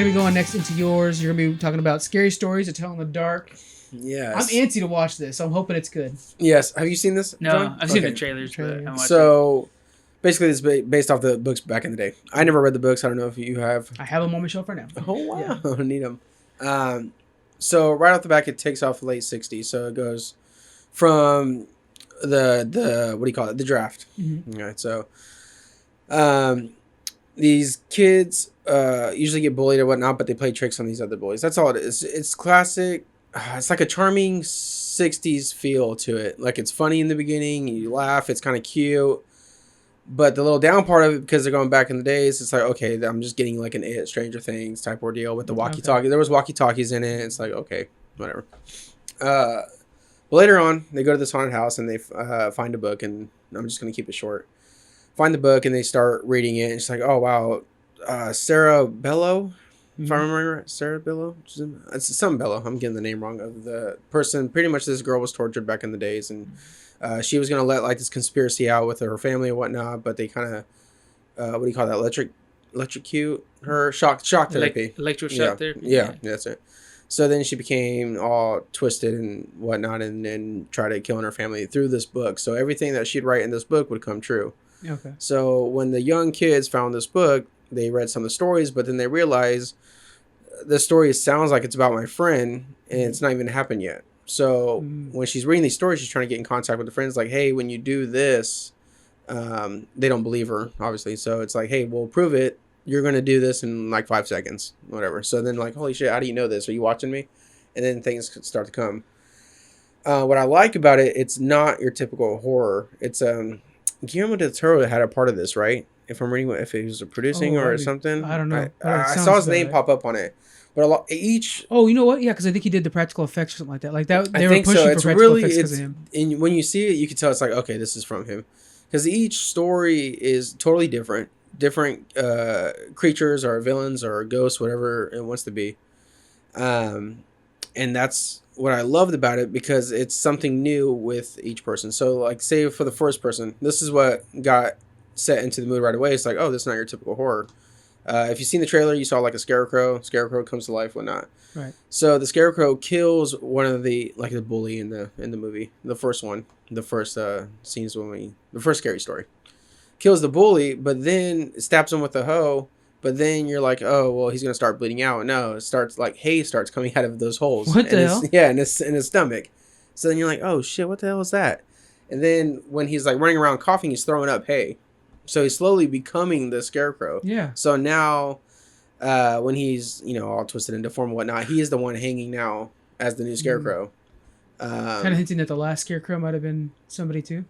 going to be going next into yours. You're going to be talking about scary stories to tell in the dark. Yes. I'm antsy to watch this, so I'm hoping it's good. Yes. Have you seen this? No, John? I've seen the trailers. But I haven't watched So basically, it's based off the books back in the day. I never read the books. I don't know if you have. I have them on my shelf right now. Oh, wow. Yeah. Need them. So right off the back, it takes off late 60s. So it goes from the what do you call it? The draft. Mm-hmm. All right. So these kids usually get bullied or whatnot, but they play tricks on these other boys. That's all it is. It's classic. It's like a charming 60s feel to it. Like, it's funny in the beginning. You laugh. It's kind of cute. But the little down part of it, because they're going back in the days, it's like, okay, I'm just getting like an It, Stranger Things type ordeal with the walkie-talkie. Okay. There was walkie-talkies in it. It's like, okay, whatever. But later on, they go to this haunted house and they find a book, and I'm just going to keep it short. Find the book, and they start reading it. And it's like, oh, wow, Sarah Bellow. If I remember right, Sarah Bellow? It's some Bellow. I'm getting the name wrong of the person. Pretty much this girl was tortured back in the days, and she was going to let like this conspiracy out with her family and whatnot, but they kind of, what do you call that? Electrocute her? Shock therapy. Electroshock therapy? Yeah, that's it. So then she became all twisted and whatnot, and then tried killing her family through this book. So everything that she'd write in this book would come true. Okay. So when the young kids found this book, they read some of the stories, but then they realized the story sounds like it's about my friend, and it's not even happened yet. So when she's reading these stories, she's trying to get in contact with the friends, like, hey, when you do this, they don't believe her, obviously. So it's like, hey, we'll prove it. You're going to do this in like 5 seconds, whatever. So then like, holy shit, how do you know this? Are you watching me? And then things start to come. What I like about it, it's not your typical horror. It's Guillermo del Toro had a part of this, right? If I'm reading, if he was producing or something, I don't know. I saw his name pop up on it, but each. Oh, you know what? Yeah, because I think he did the practical effects or something like that. Like that, they were pushing for practical effects because of him. And when you see it, you can tell it's like, okay, this is from him, because each story is totally different. Different creatures or villains or ghosts, whatever it wants to be, and that's what I loved about it, because it's something new with each person. So, like, say for the first person, this is what got set into the mood right away. It's like, oh, this is not your typical horror. If you've seen the trailer, you saw like a scarecrow. Scarecrow comes to life, whatnot. Right. So the scarecrow kills one of the bully in the movie. The first one, the first scenes the first scary story, kills the bully, but then stabs him with a hoe. But then you're like, oh, well, he's gonna start bleeding out. No, it starts like hay starts coming out of those holes. What the hell? Yeah, in his stomach. So then you're like, oh shit, what the hell is that? And then when he's like running around coughing, he's throwing up hay. So he's slowly becoming the scarecrow. Yeah. So now, when he's all twisted and deformed and whatnot, he is the one hanging now as the new scarecrow. Kind of hinting that the last scarecrow might have been somebody too.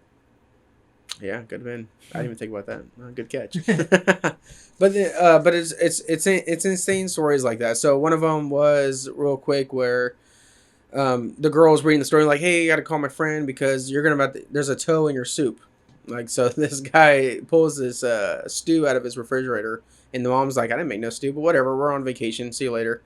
Yeah, could have been. I didn't even think about that. Good catch. but it's insane stories like that. So one of them was real quick where the girl was reading the story like, hey, you got to call my friend because there's a toe in your soup. Like, so this guy pulls this stew out of his refrigerator, and the mom's like, I didn't make no stew, but whatever, we're on vacation, see you later.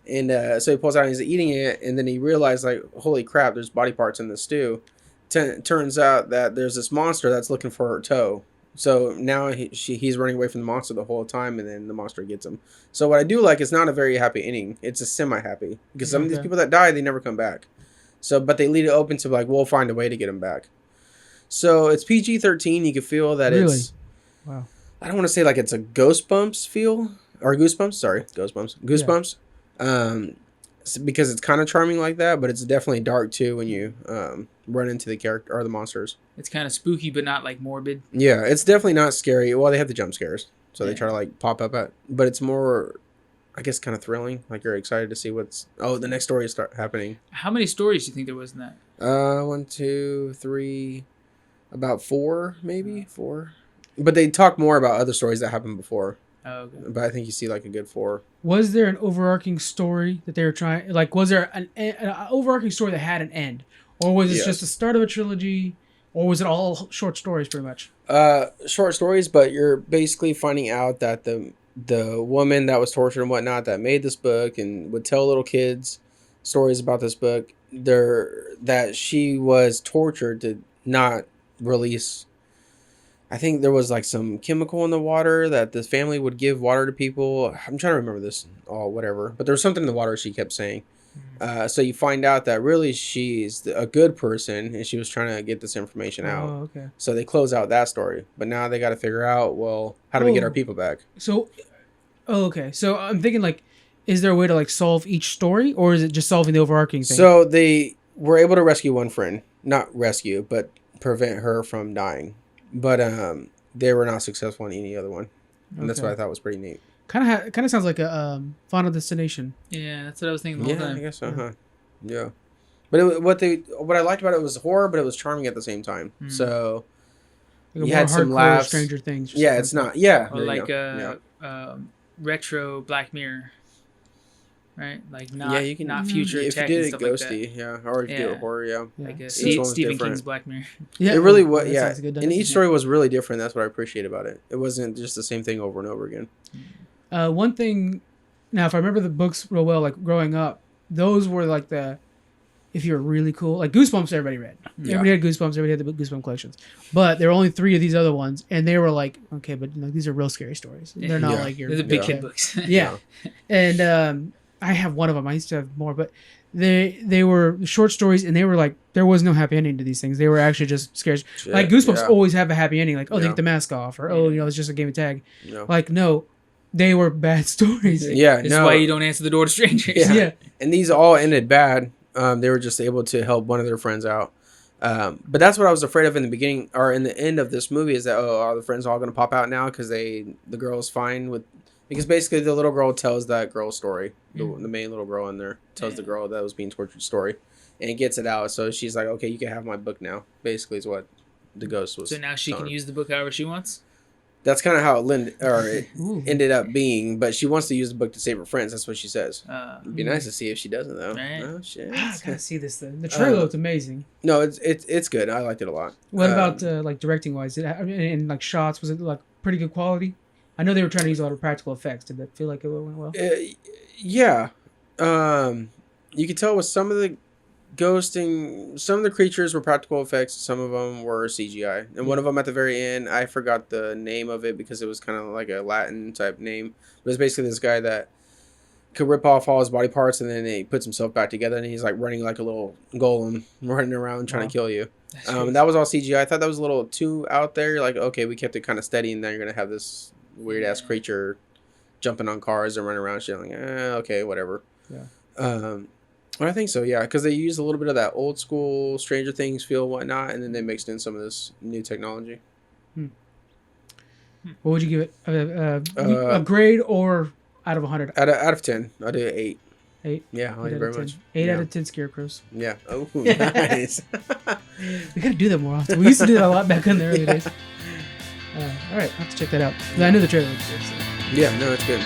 And so he pulls it out and he's eating it, and then he realized, like, holy crap, there's body parts in the stew. Turns out that there's this monster that's looking for her toe. So now he's running away from the monster the whole time, and then the monster gets him. So what I do like is not a very happy ending. It's a semi-happy, because some of these people that die, they never come back. So, but they leave it open to like, we'll find a way to get him back. So it's PG-13. You can feel that really? It's... Wow. I don't want to say like it's a Goosebumps feel. Or Goosebumps. Sorry. Goosebumps. Yeah. Because it's kind of charming like that, but it's definitely dark too when you run into the character or the monsters. It's kind of spooky, but not like morbid. Yeah, it's definitely not scary. Well, they have the jump scares. So they try to like pop up at... But it's more... I guess kind of thrilling. Like you're excited to see the next story is happening. How many stories do you think there was in that? 1, 2, 3... About 4, maybe 4. But they talk more about other stories that happened before. Oh, okay. But I think you see like a good 4. Was there an overarching story that they were trying? Like, was there an overarching story that had an end, or was it just the start of a trilogy, or was it all short stories, pretty much? Short stories, but you're basically finding out that the woman that was tortured and whatnot that made this book and would tell little kids stories about this book, that she was tortured to not release I think there was like some chemical in the water that this family would give water to people. I'm trying to remember this all, whatever. But there was something in the water she kept saying. So you find out that really she's a good person and she was trying to get this information out. Oh, okay. So they close out that story. But now they got to figure out, well, how do we get our people back? So, okay. So I'm thinking like, is there a way to like solve each story, or is it just solving the overarching thing? So they were able to rescue one friend. Not rescue, but prevent her from dying. But they were not successful in any other one. And that's what I thought was pretty neat. Kind of sounds like a Final Destination. Yeah, that's what I was thinking the whole time. I guess so, huh? Yeah. But what I liked about it was horror, but it was charming at the same time. So Like you had some laughs. Stranger Things. Yeah, it's not. Yeah. Or like retro Black Mirror. Right? Like not, you can, not future if tech you and did it stuff like ghosty, that. or if you did it horror, Yeah. Like Each one was Stephen different. King's Black Mirror. Yeah, it really was. that Yeah, sounds good, and each story was really different. That's what I appreciate about it. It wasn't just the same thing over and over again. One thing, now if I remember the books real well, like growing up, those were like if you were really cool, like Goosebumps, everybody read. Yeah. Everybody had Goosebumps. Everybody had the Goosebumps collections. But there were only 3 of these other ones, and they were like, okay, but these are real scary stories. They're not like your. They're the big kid books. Yeah, and I have one of them. I used to have more, but they were short stories, and they were like there was no happy ending to these things. They were actually just scary. Like Goosebumps always have a happy ending, like they get the mask off, or it's just a game of tag. No. Like no, they were bad stories. Yeah, This is why you don't answer the door to strangers. Yeah. And these all ended bad. They were just able to help one of their friends out. But that's what I was afraid of in the beginning, or in the end of this movie, is that are the friends all going to pop out now because the girl's fine with. Because basically the little girl tells that girl's story. The main little girl in there tells the girl that was being tortured story. And it gets it out. So she's like, okay, you can have my book now. Basically is what the ghost was. So now she can use the book however she wants? That's kind of how it ended up being. But she wants to use the book to save her friends. That's what she says. It'd be nice to see if she doesn't, though. Right. Oh, shit. I gotta see this thing. The trailer looked amazing. No, it's good. I liked it a lot. What about like directing wise? And like shots, was it like pretty good quality? I know they were trying to use a lot of practical effects. Did that feel like it went well? Yeah. You could tell with some of the ghosting, some of the creatures were practical effects. Some of them were CGI. And one of them at the very end, I forgot the name of it because it was kind of like a Latin type name. But it's basically this guy that could rip off all his body parts and then he puts himself back together and he's like running like a little golem running around trying to kill you. That was all CGI. I thought that was a little too out there. You're like, okay, we kept it kind of steady and then you're going to have this weird ass creature jumping on cars and running around shit. Like, okay, whatever. Yeah. I think so, yeah, because they used a little bit of that old school Stranger Things feel and whatnot, and then they mixed in some of this new technology. What would you give it? A grade or out of 100? Out of 10, I'll do 8. 8? Yeah, I like it very much. 8 out of 10 scarecrows. Yeah. Oh, nice. We gotta do that more often. We used to do that a lot back in the early days. All right, I'll have to check that out. I knew the trailer was good. So. Yeah, no, it's good.